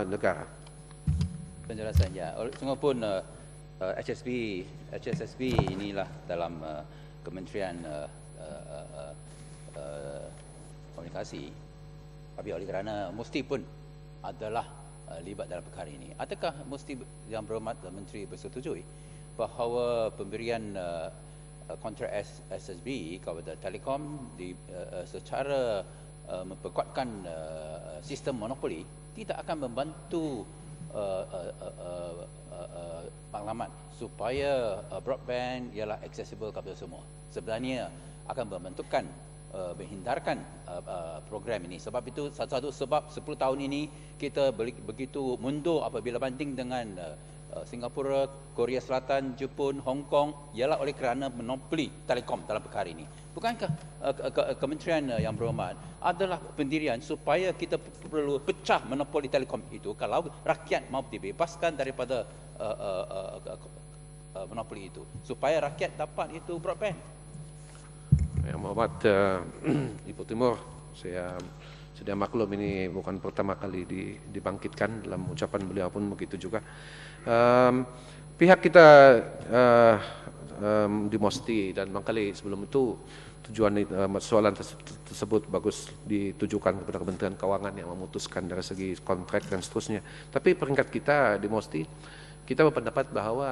negara. Penjelasan ya. Semua pun HSSB inilah dalam Kementerian Komunikasi. Tapi oleh kerana mesti pun adalah libat dalam perkara ini. Adakah mesti Yang Berhormat Menteri bersetujui bahawa pemberian kontrak SSB kepada Telekom secara memperkuatkan sistem monopoli tidak akan membantu maklumat supaya broadband ialah accessible kepada semua. Sebenarnya akan membentukkan menghindarkan program ini. Sebab itu satu sebab 10 tahun ini kita begitu mundur apabila banding dengan Singapura, Korea Selatan, Jepun, Hong Kong ialah oleh kerana monopoli Telekom dalam perkara ini. Bukankah Kementerian Yang Berhormat adalah pendirian supaya kita perlu pecah monopoli Telekom itu kalau rakyat mahu dibebaskan daripada monopoli itu supaya rakyat dapat itu broadband? Yang Berhormat Ibu Timur, saya sudah maklum ini bukan pertama kali dibangkitkan, dalam ucapan beliau pun begitu juga. Pihak kita di MOSTI dan mangkali sebelum itu tujuan soalan tersebut bagus ditujukan kepada Kementerian Keuangan yang memutuskan dari segi kontrak dan seterusnya. Tapi peringkat kita di MOSTI, kita berpendapat bahawa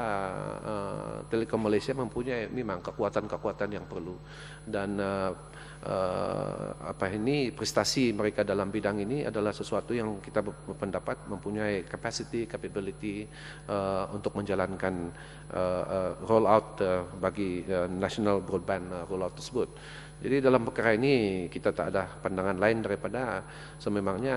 Telekom Malaysia mempunyai memang kekuatan-kekuatan yang perlu, dan prestasi mereka dalam bidang ini adalah sesuatu yang kita berpendapat mempunyai capability untuk menjalankan rollout bagi national broadband rollout tersebut. Jadi dalam perkara ini kita tak ada pandangan lain daripada sememangnya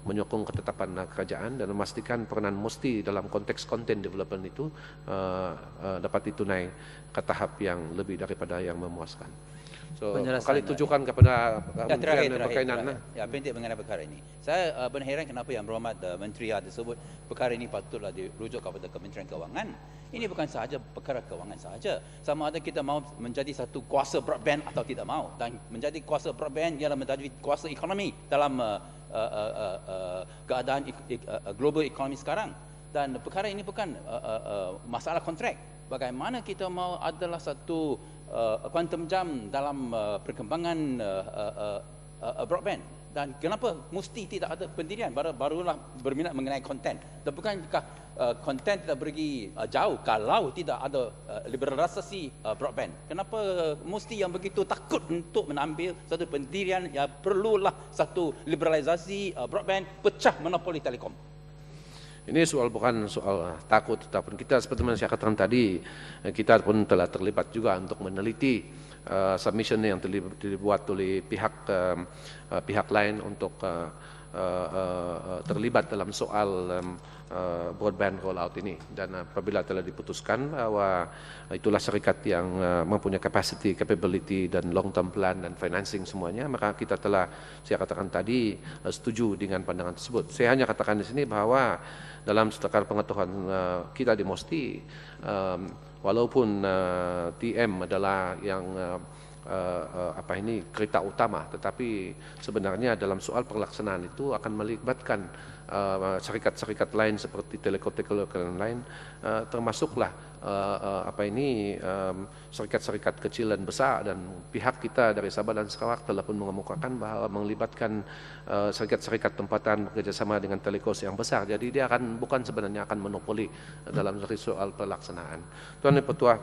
menyokong ketetapan kerajaan dan memastikan peranan MOSTI dalam konteks content development itu dapat ditunai ke tahap yang lebih daripada yang memuaskan. So, kali tujukan kepada Kementerian berkaitan. Ya, penting mengenai perkara ini. Saya berheran kenapa Yang Berhormat Menteri tersebut perkara ini patutlah dirujuk kepada Kementerian Keuangan. Ini bukan sahaja perkara keuangan sahaja. Sama ada kita mahu menjadi satu kuasa broadband atau tidak mahu. Dan menjadi kuasa broadband ialah menjadi kuasa ekonomi dalam keadaan global ekonomi sekarang. Dan perkara ini bukan masalah kontrak. Bagaimana kita mahu adalah satu quantum jump dalam perkembangan broadband. Dan kenapa mesti tidak ada pendirian, barulah berminat mengenai konten. Dan bukankah konten tidak pergi jauh kalau tidak ada liberalisasi broadband? Kenapa mesti yang begitu takut untuk mengambil satu pendirian yang perlulah satu liberalisasi broadband, pecah monopoli Telekom? Ini bukan soal takut, tetapi kita seperti yang saya katakan tadi, kita pun telah terlibat juga untuk meneliti submission yang dibuat oleh pihak lain untuk terlibat dalam soal broadband rollout ini. Dan apabila telah diputuskan bahwa itulah syarikat yang mempunyai capability dan long term plan dan financing semuanya, maka kita telah, saya katakan tadi, setuju dengan pandangan tersebut. Saya hanya katakan di sini bahwa dalam setekar pengetahuan kita di MOSTI, walaupun TM adalah yang kereta utama, tetapi sebenarnya dalam soal pelaksanaan itu akan melibatkan syarikat-syarikat lain seperti telco-telco lain, termasuklah syarikat-syarikat kecil dan besar, dan pihak kita dari Sabah dan Sarawak telah pun mengemukakan bahwa melibatkan syarikat-syarikat tempatan bekerjasama dengan telcos yang besar. Jadi dia bukan sebenarnya akan monopoli dalam soal pelaksanaan. Tuan Yang Pertua,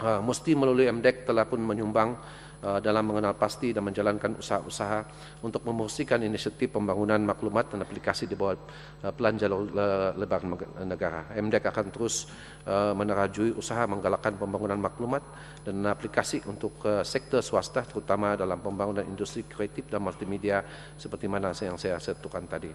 MOSTI melalui MDEC telah pun menyumbang dalam mengenal pasti dan menjalankan usaha-usaha untuk mempromosikan inisiatif pembangunan maklumat dan aplikasi di bawah Pelan Jalur Lebar Negara. MDEC akan terus menerajui usaha menggalakkan pembangunan maklumat dan aplikasi untuk sektor swasta, terutama dalam pembangunan industri kreatif dan multimedia seperti mana yang saya sebutkan tadi.